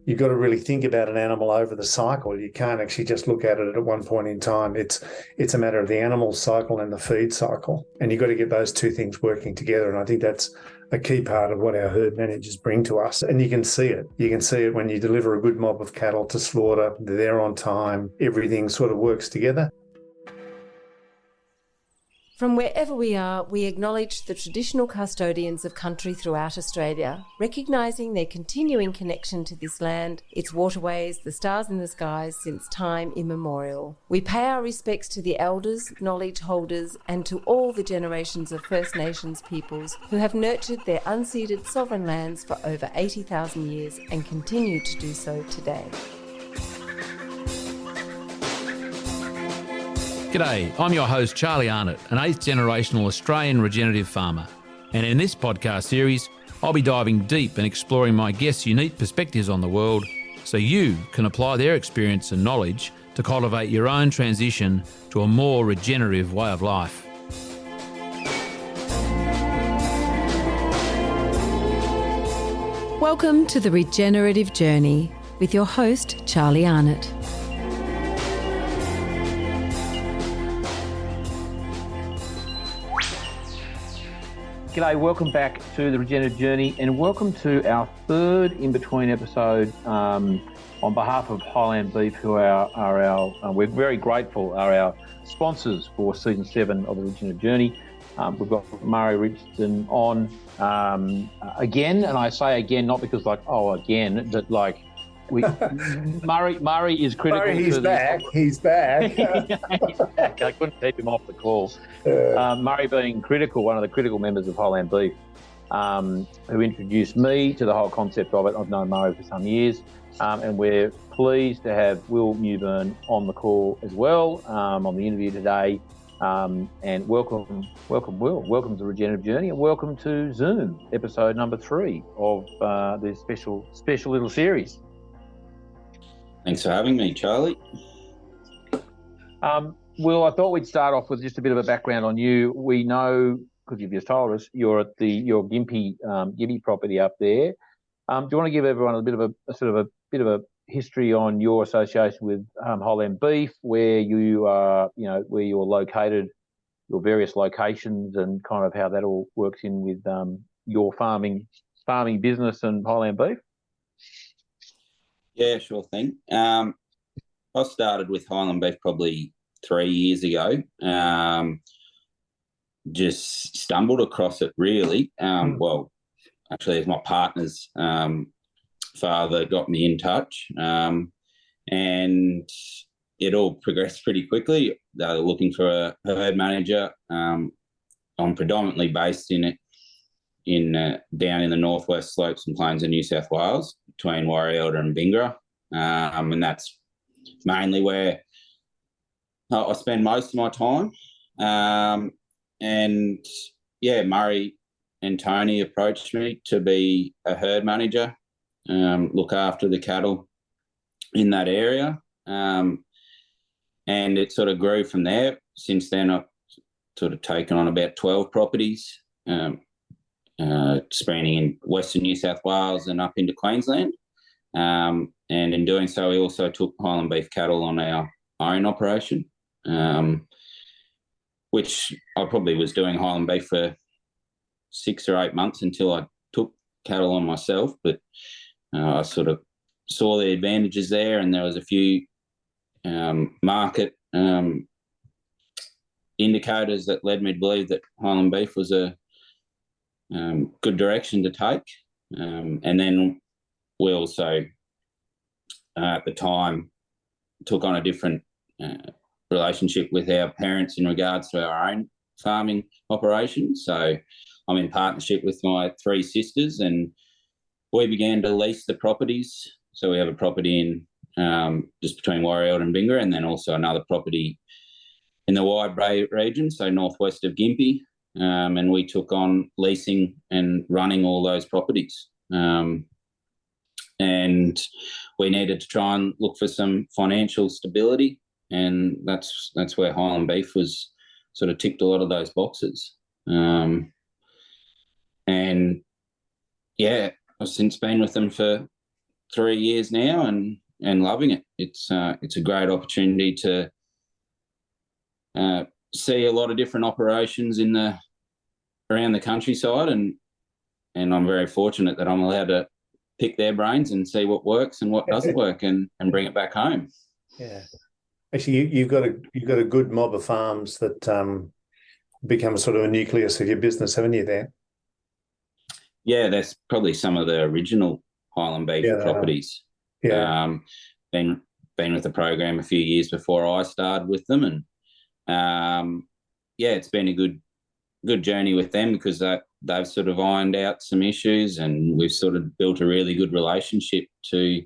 you've got to really think about an animal over the cycle. You can't actually just look at it at one point in time. It's a matter of the animal cycle and the feed cycle, and you've got to get those two things working together. And I think that's a key part of what our herd managers bring to us. And you can see it. You can see it when you deliver a good mob of cattle to slaughter. They're there on time. Everything sort of works together. From wherever we are, we acknowledge the traditional custodians of country throughout Australia, recognising their continuing connection to this land, its waterways, the stars in the skies since time immemorial. We pay our respects to the elders, knowledge holders, and to all the generations of First Nations peoples who have nurtured their unceded sovereign lands for over 80,000 years and continue to do so today. G'day, I'm your host Charlie Arnott, an 8th generational Australian regenerative farmer. And in this podcast series, I'll be diving deep and exploring my guests' unique perspectives on the world so you can apply their experience and knowledge to cultivate your own transition to a more regenerative way of life. Welcome to the Regenerative Journey with your host Charlie Arnott. G'day, welcome back to the Regenerative Journey and welcome to our third in-between episode on behalf of Highland Beef, who we're very grateful, are our sponsors for Season 7 of the Regenerative Journey. We've got Murray Richardson on again, and I say again not because again, but Murray is critical. Murray, he's back. He's back. He's back. I couldn't keep him off the call. Murray being critical, one of the critical members of Highland Beef, who introduced me to the whole concept of it. I've known Murray for some years, and we're pleased to have Will Mewburn on the call as well on the interview today. And welcome, Will. Welcome to the Regenerative Journey, and welcome to Zoom, episode number 3 of this special little series. Thanks for having me, Charlie. Will, I thought we'd start off with just a bit of a background on you. We know, because you've just told us, you're at your Gympie property up there. Do you want to give everyone a bit of a history on your association with Highland Beef, where you are, where you're located, your various locations, and kind of how that all works in with your farming business and Highland Beef? Yeah, sure thing. I started with Highland Beef probably 3 years ago. Just stumbled across it, really. Well, actually, as my partner's father got me in touch, and it all progressed pretty quickly. They were looking for a herd manager. I'm predominantly based down in the northwest slopes and plains of New South Wales, between Warrior and Bingra, and that's mainly where I spend most of my time. And yeah, Murray and Tony approached me to be a herd manager, look after the cattle in that area, and it sort of grew from there. Since then, I've sort of taken on about 12 properties, spanning in Western New South Wales and up into Queensland. And in doing so, we also took Highland Beef cattle on our own operation, which I probably was doing Highland Beef for 6 or 8 months until I took cattle on myself. But I sort of saw the advantages there, and there was a few market indicators that led me to believe that Highland Beef was a good direction to take. And then we also, at the time, took on a different relationship with our parents in regards to our own farming operation. So I'm in partnership with my 3 sisters, and we began to lease the properties. So we have a property in just between Warrior and Bingra, and then also another property in the Wide Bay region, so northwest of Gympie. And we took on leasing and running all those properties. And we needed to try and look for some financial stability, and that's where Highland Beef was sort of ticked a lot of those boxes. And yeah, I've since been with them for 3 years now and loving it. It's a great opportunity to see a lot of different operations around the countryside, and I'm very fortunate that I'm allowed to pick their brains and see what works and what doesn't work, and bring it back home. Yeah, actually, you've got a good mob of farms that become sort of a nucleus of your business, haven't you? There. Yeah, that's probably some of the original Highland Beef properties. Yeah. Been with the program a few years before I started with them, and it's been a good journey with them, because they've sort of ironed out some issues, and we've sort of built a really good relationship to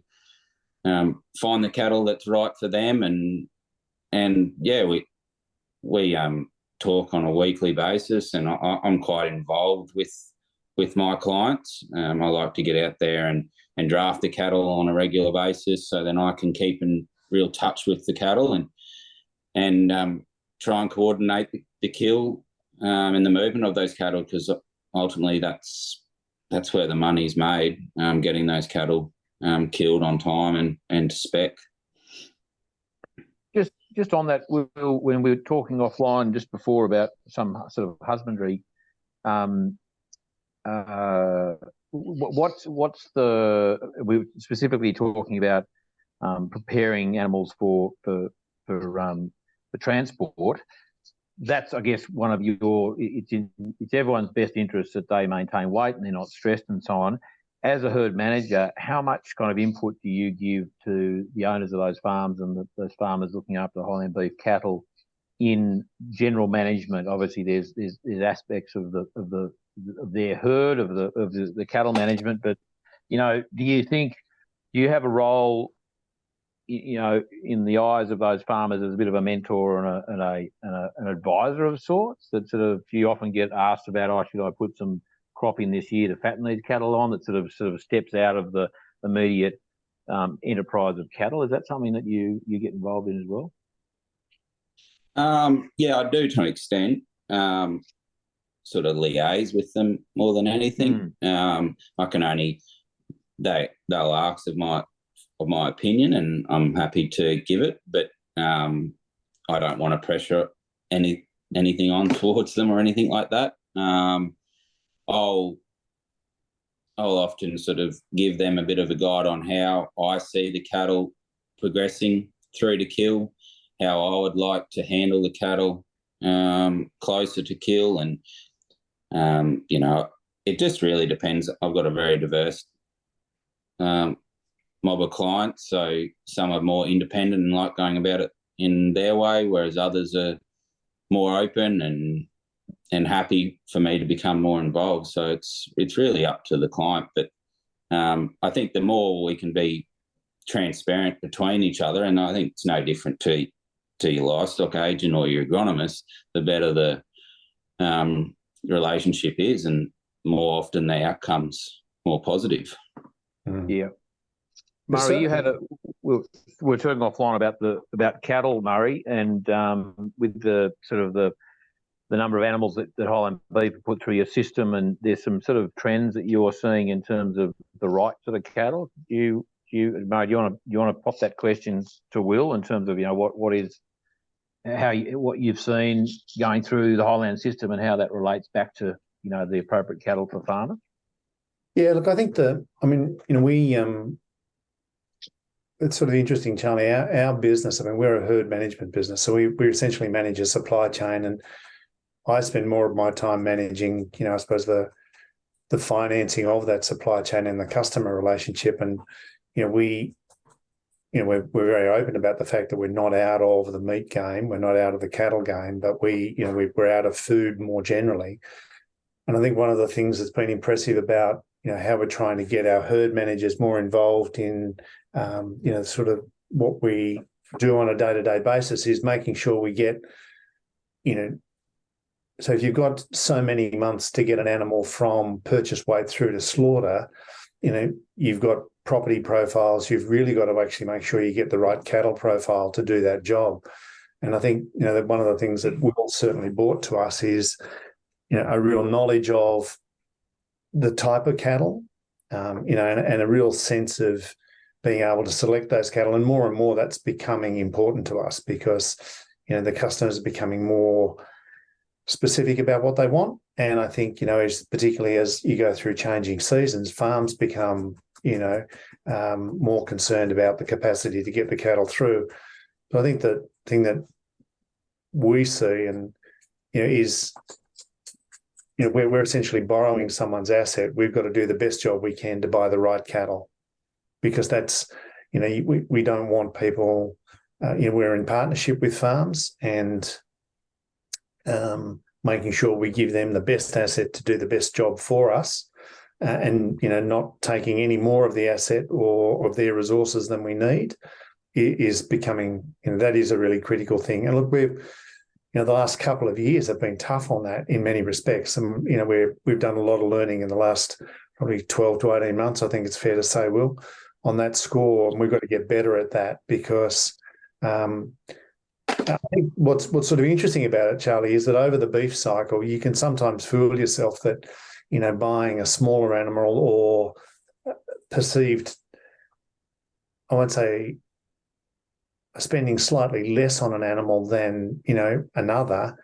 find the cattle that's right for them, and we talk on a weekly basis, and I'm quite involved with my clients. I like to get out there and draft the cattle on a regular basis, so then I can keep in real touch with the cattle and try and coordinate the kill and the movement of those cattle, because ultimately that's where the money's made, getting those cattle killed on time and to spec. Just on that, when we were talking offline just before about some sort of husbandry, what's we were specifically talking about preparing animals for transport. That's, I guess, one of it's everyone's best interest that they maintain weight and they're not stressed and so on. As a herd manager, how much kind of input do you give to the owners of those farms and those farmers looking after the Highland beef cattle in general management? Obviously, there's aspects of their herd of the cattle management, but do you have a role, in the eyes of those farmers as a bit of a mentor and an advisor of sorts, that sort of you often get asked about, should I put some crop in this year to fatten these cattle on, that sort of steps out of the immediate enterprise of cattle? Is that something that you get involved in as well? I do to an extent. Sort of liaise with them more than anything. I can only they'll ask of my opinion, and I'm happy to give it, but I don't want to pressure anything on towards them or anything like that. I'll often sort of give them a bit of a guide on how I see the cattle progressing through to kill, how I would like to handle the cattle closer to kill, and it just really depends. I've got a very diverse mob of clients, so some are more independent and like going about it in their way, whereas others are more open and happy for me to become more involved. So it's really up to the client, but I think the more we can be transparent between each other, and I think it's no different to your livestock agent or your agronomist, the better the relationship is, and more often the outcome's more positive. Yeah. Murray, you had we're talking offline about cattle, Murray, and with the sort of the number of animals that Highland Beef put through your system, and there's some sort of trends that you're seeing in terms of the right sort of cattle. Murray, do you want to pop that question to Will in terms of what you've seen going through the Highland system and how that relates back to the appropriate cattle for farmers? Yeah, look, I think it's sort of interesting, Charlie. Our business, we're a herd management business, so we essentially manage a supply chain, and I spend more of my time managing, I suppose the financing of that supply chain and the customer relationship. And we're very open about the fact that we're not out of the meat game, we're not out of the cattle game, but we're out of food more generally. And I think one of the things that's been impressive about how we're trying to get our herd managers more involved in sort of what we do on a day-to-day basis is making sure we get so if you've got so many months to get an animal from purchase weight through to slaughter, you've got property profiles, you've really got to actually make sure you get the right cattle profile to do that job. And I think that one of the things that Will certainly brought to us is a real knowledge of the type of cattle, and a real sense of being able to select those cattle, and more that's becoming important to us because the customers are becoming more specific about what they want. And I think particularly as you go through changing seasons, farms become more concerned about the capacity to get the cattle through. So I think the thing that we see and is we're essentially borrowing someone's asset. We've got to do the best job we can to buy the right cattle, because that's we don't want people. We're in partnership with farms and making sure we give them the best asset to do the best job for us, and not taking any more of the asset or of their resources than we need is becoming that is a really critical thing. And look, we've the last couple of years have been tough on that in many respects, and we've done a lot of learning in the last probably 12 to 18 months. I think it's fair to say, Will, on that score, and we've got to get better at that because. I think what's sort of interesting about it, Charlie, is that over the beef cycle, you can sometimes fool yourself that, buying a smaller animal or perceived, I won't say spending slightly less on an animal than, another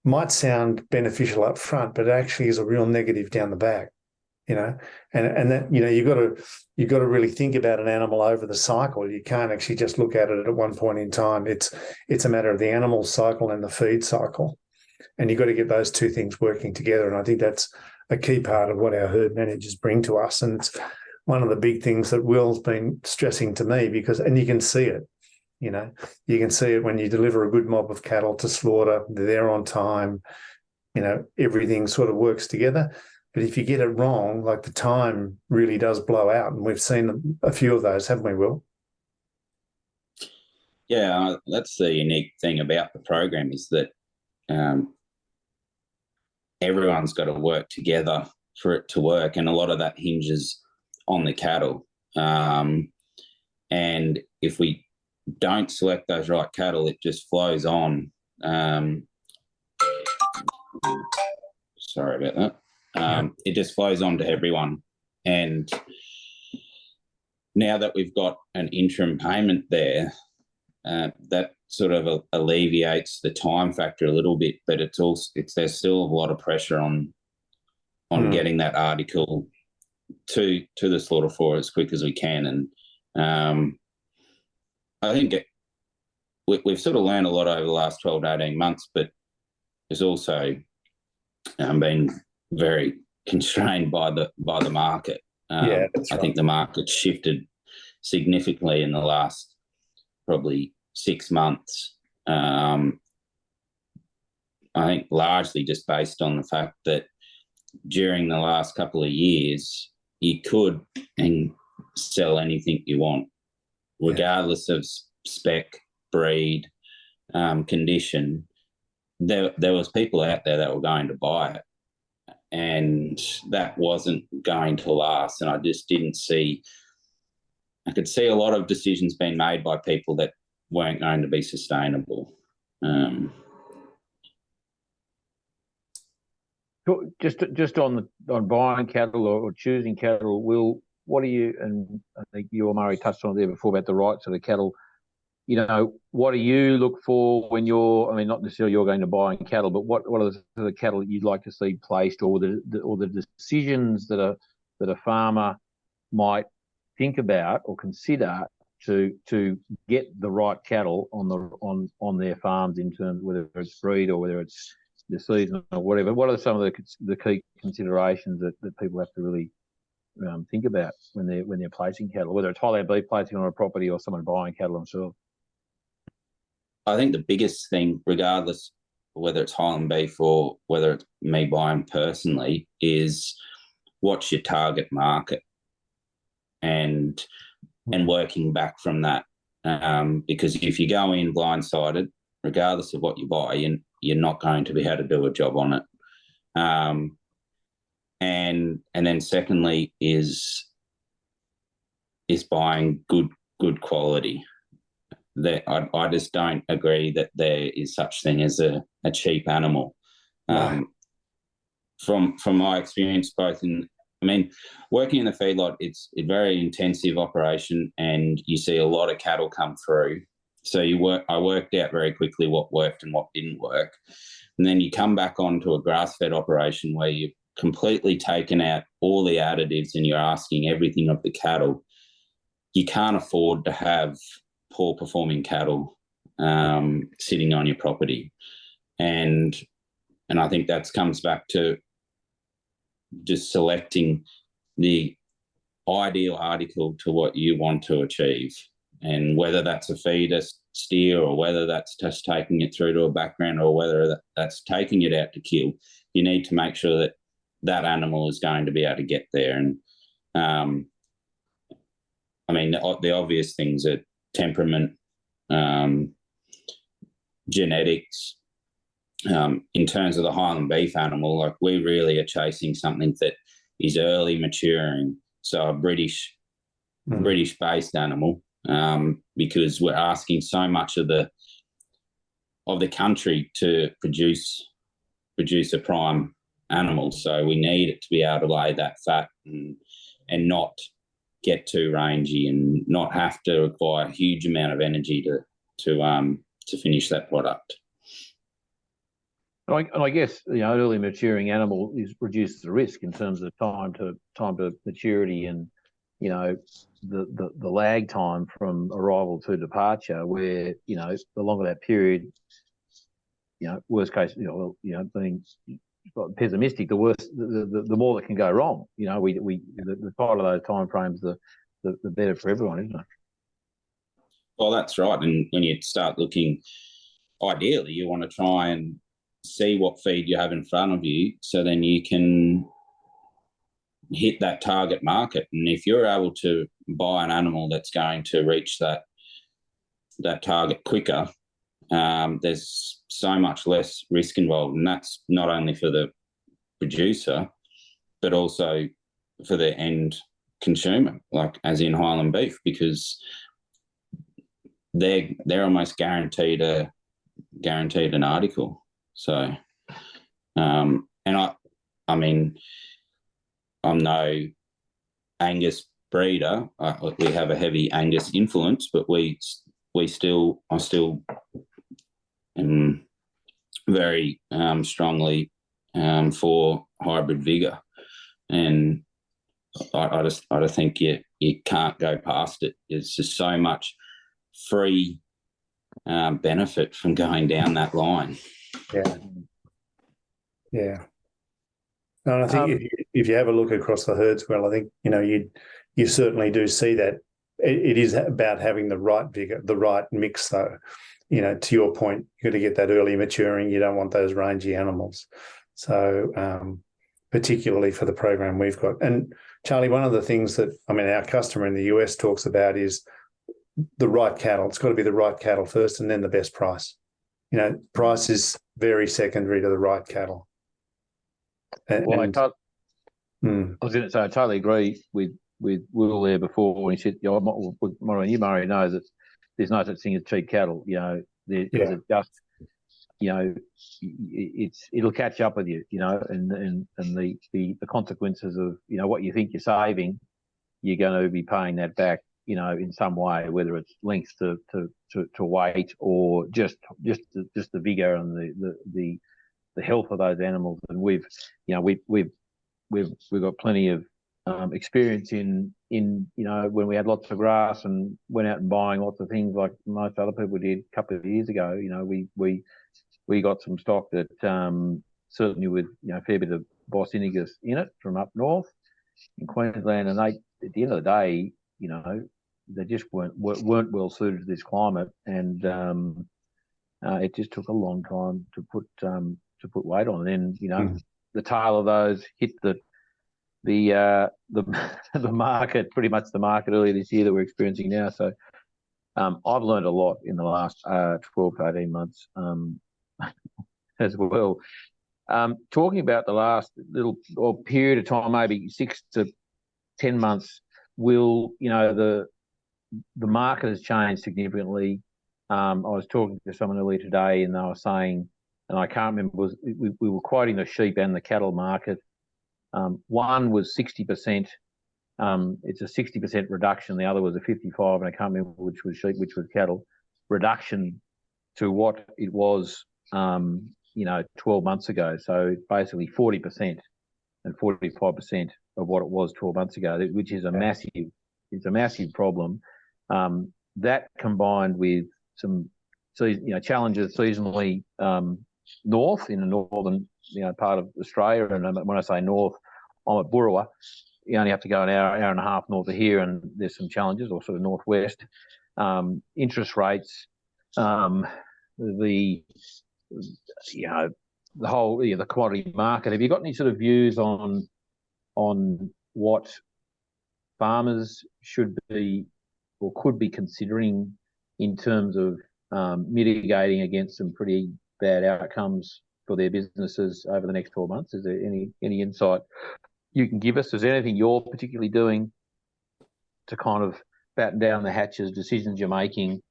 might sound beneficial up front, but it actually is a real negative down the back. And that you've got to really think about an animal over the cycle. You can't actually just look at it at one point in time. It's a matter of the animal cycle and the feed cycle, and you've got to get those two things working together. And I think that's a key part of what our herd managers bring to us. And it's one of the big things that Will's been stressing to me and you can see it. You can see it when you deliver a good mob of cattle to slaughter. They're there on time. Everything sort of works together. But if you get it wrong, like the time really does blow out. And we've seen a few of those, haven't we, Will? Yeah, that's the unique thing about the program is that everyone's got to work together for it to work. And a lot of that hinges on the cattle. And if we don't select those right cattle, it just flows on. Sorry about that. It just flows on to everyone. And now that we've got an interim payment there, that sort of alleviates the time factor a little bit, but there's still a lot of pressure on getting that article to the slaughter floor as quick as we can. And I think we've sort of learned a lot over the last 12 to 18 months, but there's also been very constrained by the market. That's right. I think the market shifted significantly in the last probably 6 months. I think largely just based on the fact that during the last couple of years, you could sell anything you want, regardless of spec, breed, condition. There was people out there that were going to buy it. And that wasn't going to last. And I just didn't see, I could see a lot of decisions being made by people that weren't going to be sustainable. Just on buying cattle or choosing cattle, Will, what do you, and I think you or Murray touched on it there before about the right sort of cattle, what do you look for when not necessarily you're going to buy cattle, but what are the cattle that you'd like to see placed, or the decisions that a farmer might think about or consider to get the right cattle on their farms in terms of whether it's breed or whether it's the season or whatever? What are some of the key considerations that people have to really think about when they're placing cattle, whether it's Highland Beef placing on a property or someone buying cattle themselves? I think the biggest thing, regardless of whether it's Highland Beef or whether it's me buying personally, is what's your target market and working back from that. Because if you go in blindsided, regardless of what you buy, you're not going to be able to do a job on it. And then secondly is buying good quality. That I just don't agree that there is such thing as a cheap animal. Right. From my experience, both in I mean, working in the feedlot, it's a very intensive operation, and you see a lot of cattle come through. So I worked out very quickly what worked and what didn't work. And then you come back onto a grass-fed operation where you've completely taken out all the additives and you're asking everything of the cattle. You can't afford to have poor performing cattle sitting on your property. And I think that comes back to just selecting the ideal article to what you want to achieve. And whether that's a feeder steer, or whether that's just taking it through to a background, or whether that's taking it out to kill, you need to make sure that that animal is going to be able to get there. And I mean, the obvious things are temperament, genetics. In terms of the Highland beef animal, like, we really are chasing something that is early maturing, so a British-based animal, because we're asking so much of the country to produce a prime animal. So we need it to be able to lay that fat and not get too rangy and not have to require a huge amount of energy to finish that product. And I guess, early maturing animal reduces the risk in terms of time to maturity, and the lag time from arrival to departure, where the longer that period, worst case, being pessimistic, the worse, the more that can go wrong. The tighter those time frames, the better for everyone, isn't it? Well, that's right. And when you start looking, ideally, you want to try and see what feed you have in front of you, so then you can hit that target market. And if you're able to buy an animal that's going to reach that target quicker, there's so much less risk involved. And that's not only for the producer, but also for the end consumer, like as in Highland Beef, because they're almost guaranteed an article. So, and I mean, I'm no Angus breeder. We have a heavy Angus influence, but I still am very strongly for hybrid vigor, and I just think you can't go past it. There's just so much free benefit from going down that line. Yeah. And I think if you have a look across the herds, well, I think you certainly do see that it is about having the right vigor, the right mix, though. To your point, you've got to get that early maturing. You don't want those rangy animals. So particularly for the program we've got. And Charlie, one of the things that our customer in the US talks about is the right cattle. It's got to be the right cattle first, and then the best price. Price is very secondary to the right cattle. I was going to say, I totally agree with Will there before when he said, Murray knows that there's no such thing as cheap cattle. It's just, it'll catch up with you, and the consequences of what you think you're saving, you're going to be paying that back, in some way, whether it's length to weight, or just the vigor and the health of those animals. And we've got plenty of experience in when we had lots of grass and went out and buying lots of things like most other people did a couple of years ago. We got some stock that certainly with a fair bit of Bosinigus in it from up north in Queensland, and they, at the end of the day, they just weren't well suited to this climate, and it just took a long time to put weight on. And then the tail of those hit the market, pretty much the market earlier this year that we're experiencing now. So I've learned a lot in the last 12 to 18 months as well. Talking about the last little period of time, maybe 6 to 10 months, the market has changed significantly. I was talking to someone earlier today, and they were saying, and I can't remember, we were quoting the sheep and the cattle market, One was 60%. It's a 60% reduction. The other was a 55%, and I can't remember which was sheep, which was cattle. Reduction to what it was, 12 months ago. So basically 40% and 45% of what it was 12 months ago, which is a massive problem. That combined with some, challenges seasonally north in the northern, part of Australia. And when I say north, I'm at Burrawa. You only have to go an hour and a half north of here, and there's some challenges, or sort of northwest. Interest rates, the whole the commodity market. Have you got any sort of views on what farmers should be or could be considering in terms of mitigating against some pretty bad outcomes for their businesses over the next 12 months? Is there any insight you can give us? Is there anything you're particularly doing to kind of batten down the hatches, decisions you're making,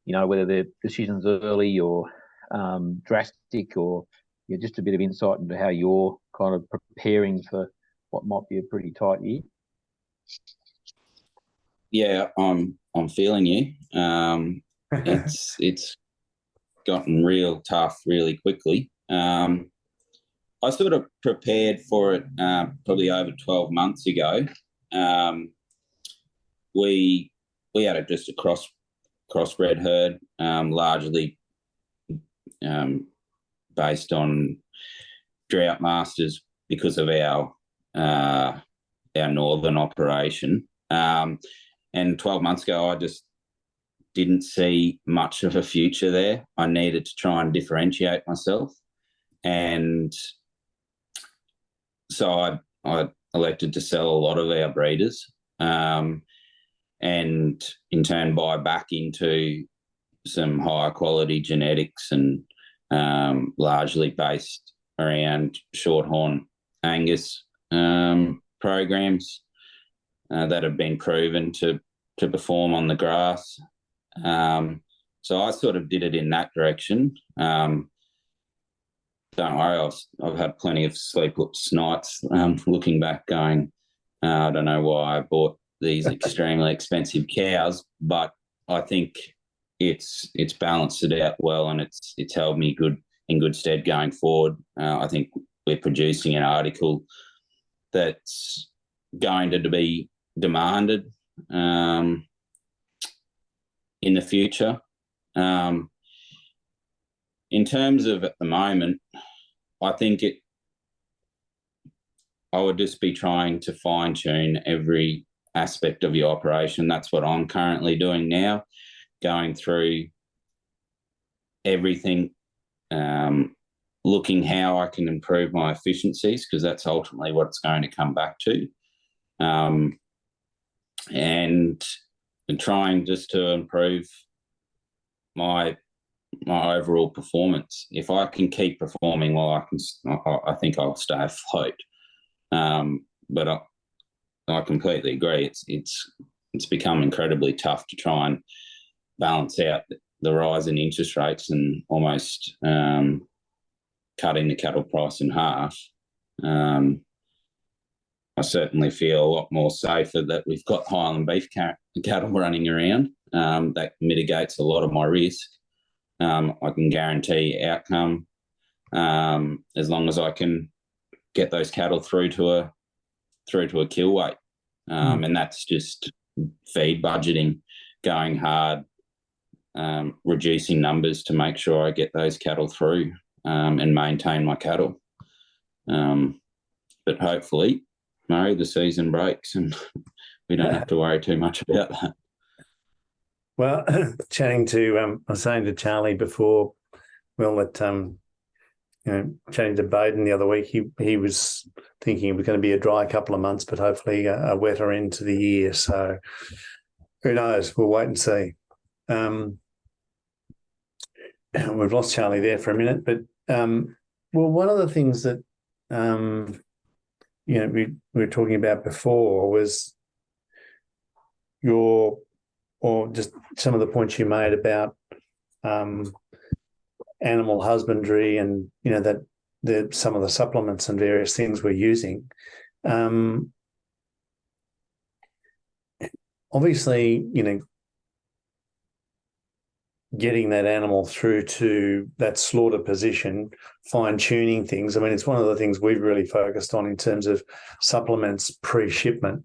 whether they're decisions early or drastic, or just a bit of insight into how you're kind of preparing for what might be a pretty tight year? Yeah, I'm feeling you. It's gotten real tough really quickly. I sort of prepared for it probably over 12 months ago. We had just a crossbred herd, largely based on drought masters because of our northern operation. And 12 months ago, I just didn't see much of a future there. I needed to try and differentiate myself. And so I elected to sell a lot of our breeders, and in turn buy back into some higher quality genetics, and largely based around Shorthorn Angus programs that have been proven to perform on the grass. So I sort of did it in that direction. Don't worry, I've had plenty of sleepless nights looking back going, I don't know why I bought these extremely expensive cows, but I think it's balanced it out well, and it's held me in good stead going forward. I think we're producing an article that's going to be demanded in the future. In terms of at the moment, I think I would just be trying to fine tune every aspect of your operation. That's what I'm currently doing now, going through everything, looking how I can improve my efficiencies, because that's ultimately what it's going to come back to, and trying just to improve my overall performance. If I can keep performing well, I think I'll stay afloat. But I completely agree. It's become incredibly tough to try and balance out the rise in interest rates and almost cutting the cattle price in half. I certainly feel a lot more safer that we've got Highland Beef cattle running around. That mitigates a lot of my risk. I can guarantee outcome as long as I can get those cattle through to a kill weight, and that's just feed budgeting, going hard, reducing numbers to make sure I get those cattle through and maintain my cattle. But hopefully, Murray, the season breaks and we don't have to worry too much about that. Well, I was saying to Charlie before, Will, that chatting to Baden the other week, he was thinking it was going to be a dry couple of months, but hopefully a wetter end to the year. So who knows? We'll wait and see. We've lost Charlie there for a minute, but one of the things that we were talking about before was just some of the points you made about animal husbandry, and that some of the supplements and various things we're using. Obviously, getting that animal through to that slaughter position, fine-tuning things. I mean, it's one of the things we've really focused on in terms of supplements pre-shipment.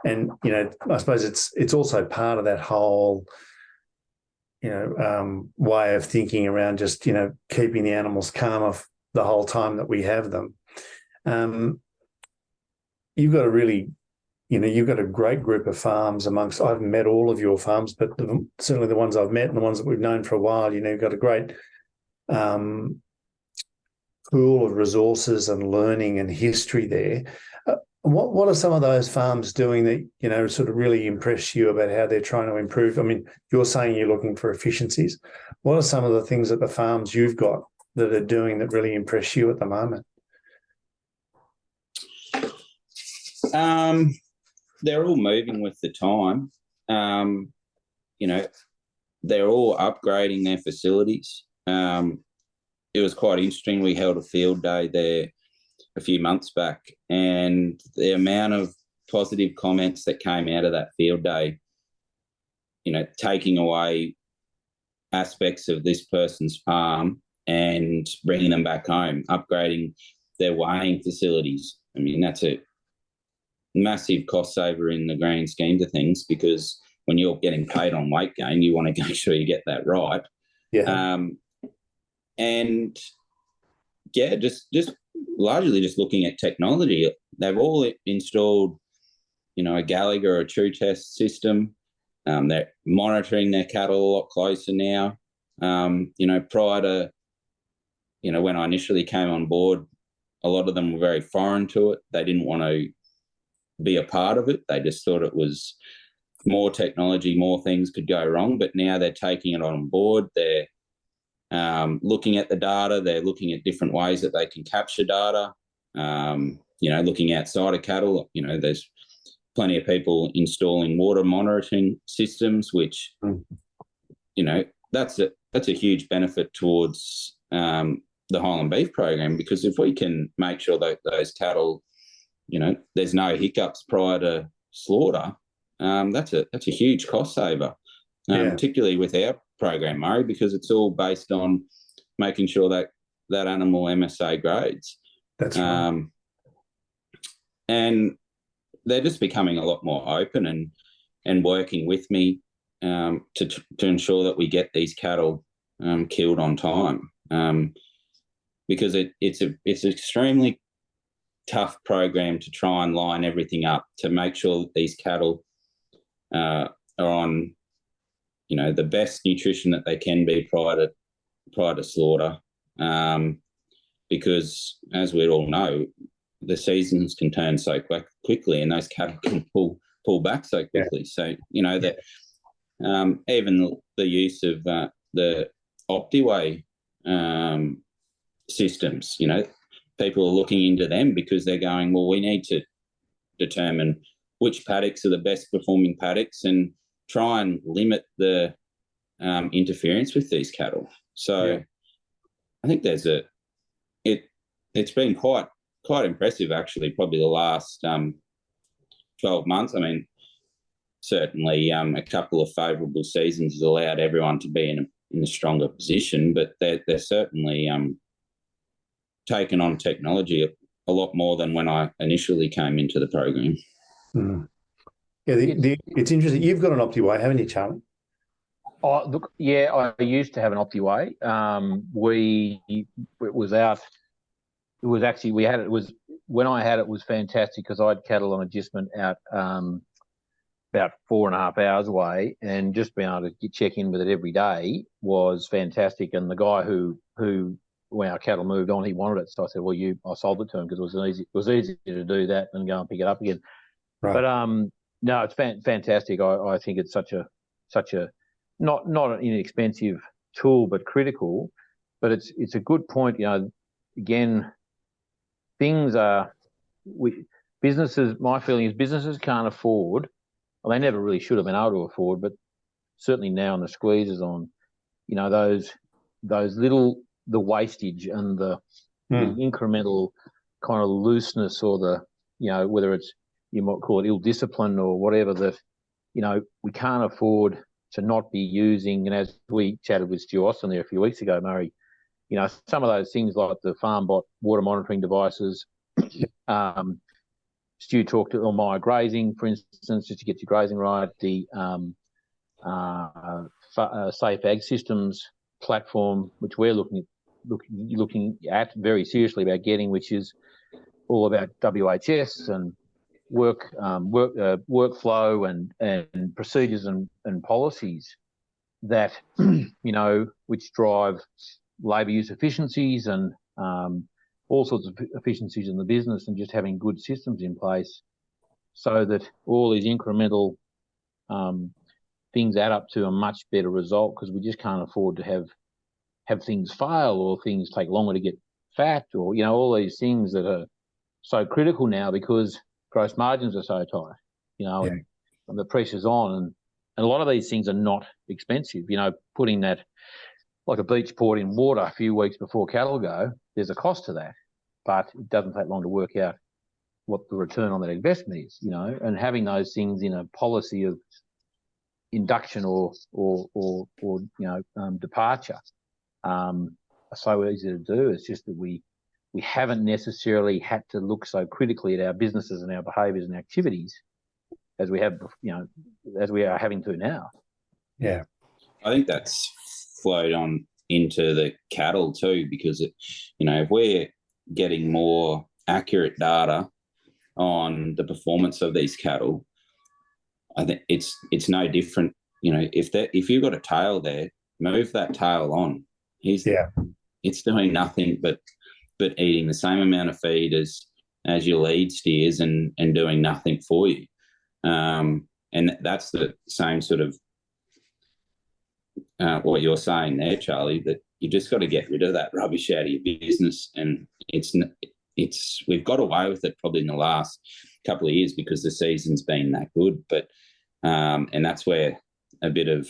And, I suppose it's also part of that whole, way of thinking around just, keeping the animals calm the whole time that we have them. You've got a really, you've got a great group of farms amongst, I haven't met all of your farms, but certainly the ones I've met and the ones that we've known for a while, you've got a great pool of resources and learning and history there. What are some of those farms doing that, sort of really impress you about how they're trying to improve? I mean, you're saying you're looking for efficiencies. What are some of the things that the farms you've got that are doing that really impress you at the moment? They're all moving with the time. They're all upgrading their facilities. It was quite interesting. We held a field day there a few months back, and the amount of positive comments that came out of that field day, taking away aspects of this person's farm and bringing them back home, upgrading their weighing facilities. I mean, that's a massive cost saver in the grand scheme of things, because when you're getting paid on weight gain, you want to make sure you get that right. Yeah. And yeah, just largely just looking at technology. They've all installed, a Gallagher or a True Test system. They're monitoring their cattle a lot closer now. Prior to, when I initially came on board, a lot of them were very foreign to it. They didn't want to be a part of it. They just thought it was more technology, more things could go wrong. But now they're taking it on board. They're looking at the data. They're looking at different ways that they can capture data. Looking outside of cattle. There's plenty of people installing water monitoring systems, which, that's a huge benefit towards the Highland Beef program, because if we can make sure that those cattle, there's no hiccups prior to slaughter, that's a huge cost saver, particularly with our program, Murray, because it's all based on making sure that animal MSA grades. That's right. And they're just becoming a lot more open and working with me to ensure that we get these cattle killed on time, because it's an extremely tough program to try and line everything up to make sure that these cattle are on, the best nutrition that they can be prior to slaughter, because as we all know, the seasons can turn so quickly, and those cattle can pull back so quickly. So that even the use of the OptiWay systems, people are looking into them because they're going, well, we need to determine which paddocks are the best performing paddocks and try and limit the interference with these cattle. So I think it's been quite impressive, actually, probably the last 12 months. I mean, certainly a couple of favourable seasons has allowed everyone to be in a stronger position, but they're certainly taken on technology a lot more than when I initially came into the program. Mm. Yeah, it's interesting. You've got an OptiWay, haven't you, Charlie? Oh, look, yeah, I used to have an OptiWay. It was out. It was actually, we had it. It was when I had it was fantastic because I had cattle on agistment out about 4.5 hours away, and just being able to check in with it every day was fantastic. And the guy who when our cattle moved on, he wanted it, so I said, "Well, I sold it to him because it was easy to do that and go and pick it up again." Right. But no, it's fantastic. I think it's such a not an inexpensive tool, but critical. But it's a good point. Again, things are businesses. My feeling is businesses can't afford. Well, they never really should have been able to afford, but certainly now when the squeeze is on, those little, the wastage and the the incremental kind of looseness, or the, whether it's, you might call it ill discipline or whatever, that, we can't afford to not be using. And as we chatted with Stu Austin there a few weeks ago, Murray, some of those things like the FarmBot water monitoring devices. Stu talked on my grazing, for instance, just to get your grazing right. The Safe Ag Systems platform, which we're looking at very seriously about getting, which is all about WHS and workflow and procedures and policies that which drive labour use efficiencies and all sorts of efficiencies in the business, and just having good systems in place so that all these incremental things add up to a much better result, because we just can't afford to have things fail, or things take longer to get fat, or all these things that are so critical now because gross margins are so tight, and the pressure's on, and a lot of these things are not expensive. Putting that, like a beach port, in water a few weeks before cattle go, there's a cost to that, but it doesn't take long to work out what the return on that investment is, and having those things in a policy of induction or departure are so easy to do. It's just that we haven't necessarily had to look so critically at our businesses and our behaviours and activities as we have, as we are having to now. Yeah, I think that's flowed on into the cattle too, because if we're getting more accurate data on the performance of these cattle, I think it's no different. If you've got a tail there, move that tail on. It's doing nothing but eating the same amount of feed as your lead steers and doing nothing for you. And that's the same sort of what you're saying there, Charlie, that you just got to get rid of that rubbish out of your business. And we've got away with it probably in the last couple of years because the season's been that good. But and that's where a bit of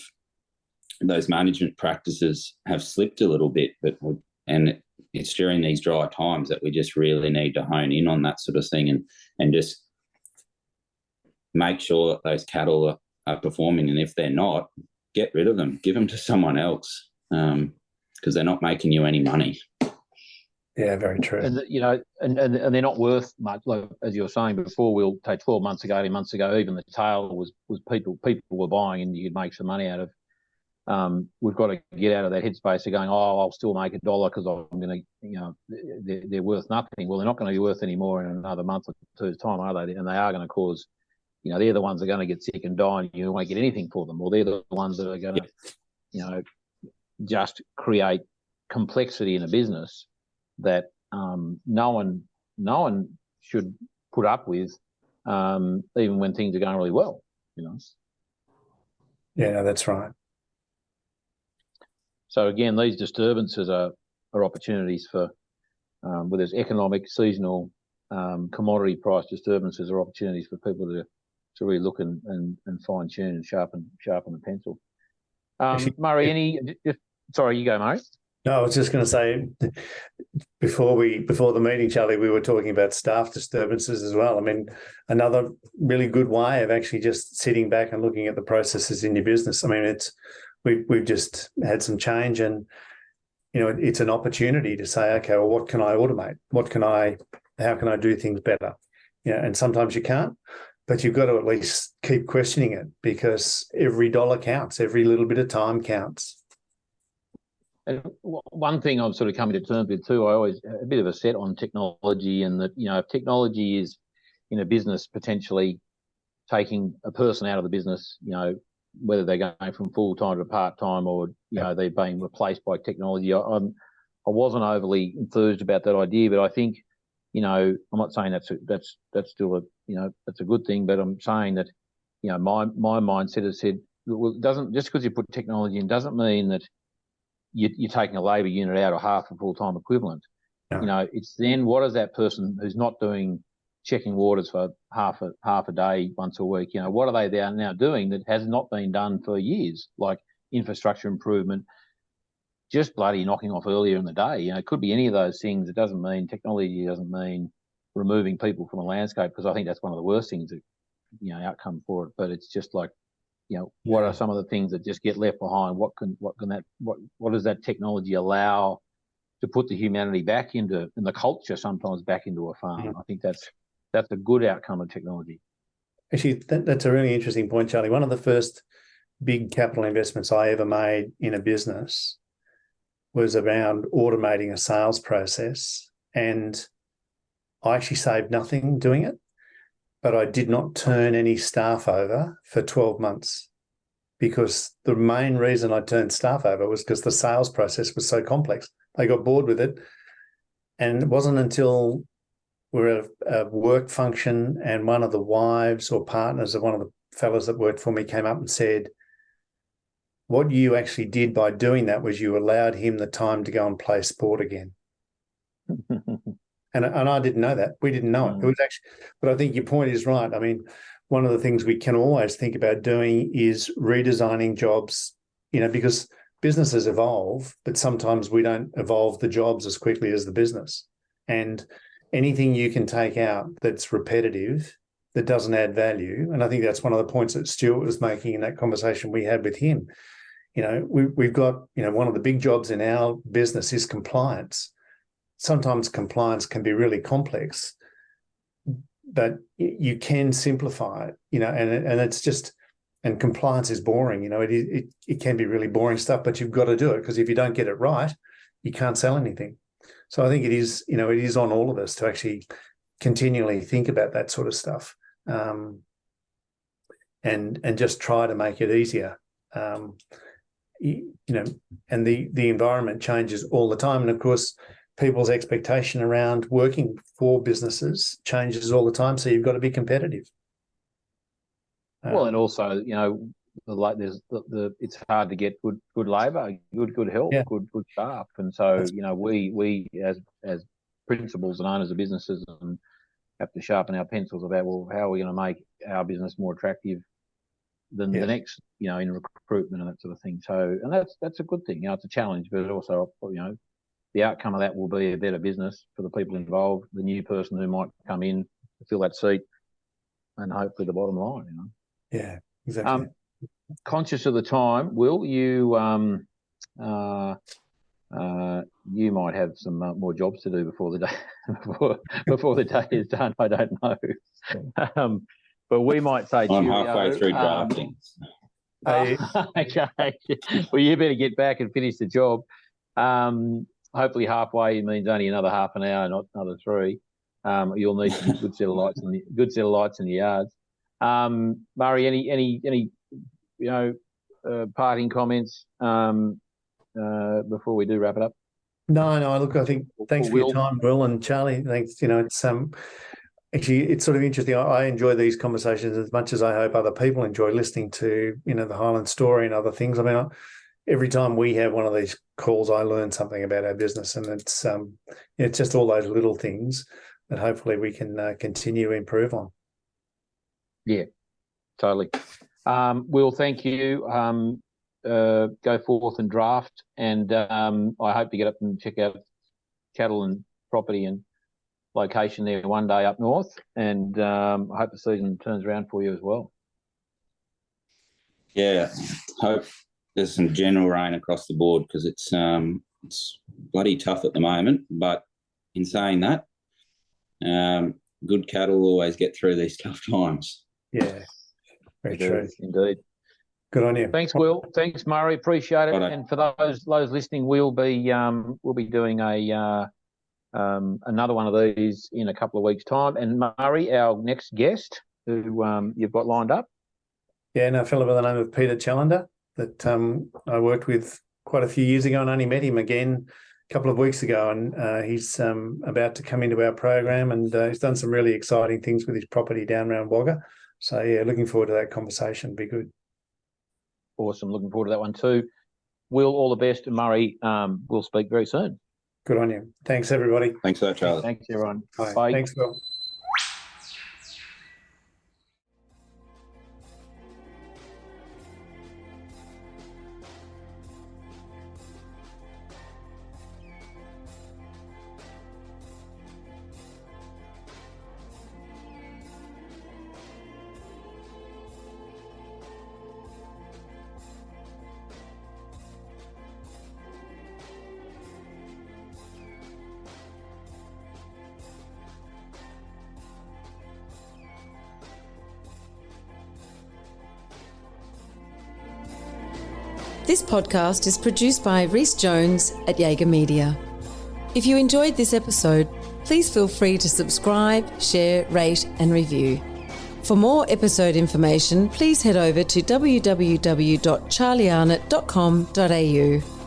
those management practices have slipped a little bit. And it's during these dry times that we just really need to hone in on that sort of thing and just make sure that those cattle are performing. And if they're not, get rid of them, give them to someone else, because they're not making you any money. Yeah, very true. And and they're not worth much. Like, as you were saying before, we'll take 12 months ago, 18 months ago, even the tail was people were buying and you could make some money out of. We've got to get out of that headspace of going, I'll still make $1 because I'm going to, they're worth nothing. Well, they're not going to be worth any more in another month or two's time, are they? And they are going to cause, they're the ones that are going to get sick and die, and you won't get anything for them. Or they're the ones that are going to, just create complexity in a business that no one should put up with, even when things are going really well. Yeah, no, that's right. So again, these disturbances are opportunities for, whether it's economic, seasonal, commodity price disturbances, are opportunities for people to really look and fine tune and sharpen the pencil. Murray, sorry, you go, Murray. No, I was just going to say, before the meeting, Charlie, we were talking about staff disturbances as well. I mean, another really good way of actually just sitting back and looking at the processes in your business. I mean, we've just had some change, and it's an opportunity to say, okay, well, what can I automate? How can I do things better? And sometimes you can't, but you've got to at least keep questioning it, because every dollar counts, every little bit of time counts. And one thing I'm sort of coming to terms with too, I always a bit of a set on technology, and that, if technology is in a business potentially taking a person out of the business, whether they're going from full-time to part-time, or, they're being replaced by technology. I wasn't overly enthused about that idea, but I think, I'm not saying that's still that's a good thing, but I'm saying that, my mindset has said, well, it doesn't, just because you put technology in doesn't mean that you're taking a labour unit out of half a full-time equivalent. No. It's then, what is that person who's not checking waters for half a day once a week? What are they now doing that has not been done for years, like infrastructure improvement, just bloody knocking off earlier in the day. It could be any of those things. It doesn't mean technology doesn't mean removing people from a landscape, because I think that's one of the worst things that, outcome for it. But it's just like, what are some of the things that just get left behind? What does that technology allow to put the humanity back into, and the culture sometimes back into a farm? Yeah. I think that's a good outcome of technology. Actually, that's a really interesting point, Charlie. One of the first big capital investments I ever made in a business was around automating a sales process, and I actually saved nothing doing it, but I did not turn any staff over for 12 months, because the main reason I turned staff over was because the sales process was so complex. They got bored with it, and it wasn't until we were at a work function and one of the wives or partners of one of the fellows that worked for me came up and said, what you actually did by doing that was you allowed him the time to go and play sport again. And I didn't know that. We didn't know it. It was actually, but I think your point is right. I mean, one of the things we can always think about doing is redesigning jobs, because businesses evolve, but sometimes we don't evolve the jobs as quickly as the business. And anything you can take out that's repetitive, that doesn't add value, and I think that's one of the points that Stuart was making in that conversation we had with him. We've got, one of the big jobs in our business is compliance. Sometimes compliance can be really complex, but you can simplify it, and it's just, and compliance is boring. It can be really boring stuff, but you've got to do it, because if you don't get it right, you can't sell anything. So I think it is, it is on all of us to actually continually think about that sort of stuff, and just try to make it easier. And the environment changes all the time, and of course, people's expectation around working for businesses changes all the time. So you've got to be competitive. Well, and also, it's hard to get good labour, good help, good staff, and so we as principals and owners of businesses have to sharpen our pencils about, well, how are we going to make our business more attractive than the next, in recruitment and that sort of thing. So, and that's a good thing. It's a challenge, but also, the outcome of that will be a better business for the people involved, the new person who might come in to fill that seat, and hopefully the bottom line. Yeah, exactly. Conscious of the time, Will, you you might have some more jobs to do before the day before the day is done. I don't know, but we might say I'm cheerio. halfway through drafting. Okay. Well, you better get back and finish the job. Hopefully, halfway means only another half an hour, not another 3. You'll need some good set of lights in the yards. Murray, any parting comments before we do wrap it up? No. Look, I think thanks for your time, Will and Charlie. Thanks. It's actually it's sort of interesting. I enjoy these conversations as much as I hope other people enjoy listening to the Highland story and other things. I mean, every time we have one of these calls, I learn something about our business, and it's just all those little things that hopefully we can continue to improve on. Yeah, totally. Will, thank you. Go forth and draft, and I hope to get up and check out cattle and property and location there one day up north, and I hope the season turns around for you as well. Yeah, hope there's some general rain across the board, because it's bloody tough at the moment. But in saying that, good cattle always get through these tough times. Yeah, very true. Indeed. Good on you. Thanks, Will. Thanks, Murray. Appreciate it. Righto. And for those listening, we'll be doing another one of these in a couple of weeks' time. And Murray, our next guest, who you've got lined up. Yeah, a fellow by the name of Peter Challender that I worked with quite a few years ago, and only met him again a couple of weeks ago. And he's about to come into our program, and he's done some really exciting things with his property down around Wagga. So yeah, looking forward to that conversation. Be good. Awesome. Looking forward to that one too. Will, all the best. And Murray, we'll speak very soon. Good on you. Thanks, everybody. Thanks for that, Charlie. Thanks, everyone. Bye. Bye. Thanks, Will. This podcast is produced by Rhys Jones at Jaeger Media. If you enjoyed this episode, please feel free to subscribe, share, rate and review. For more episode information, please head over to www.charliearnott.com.au.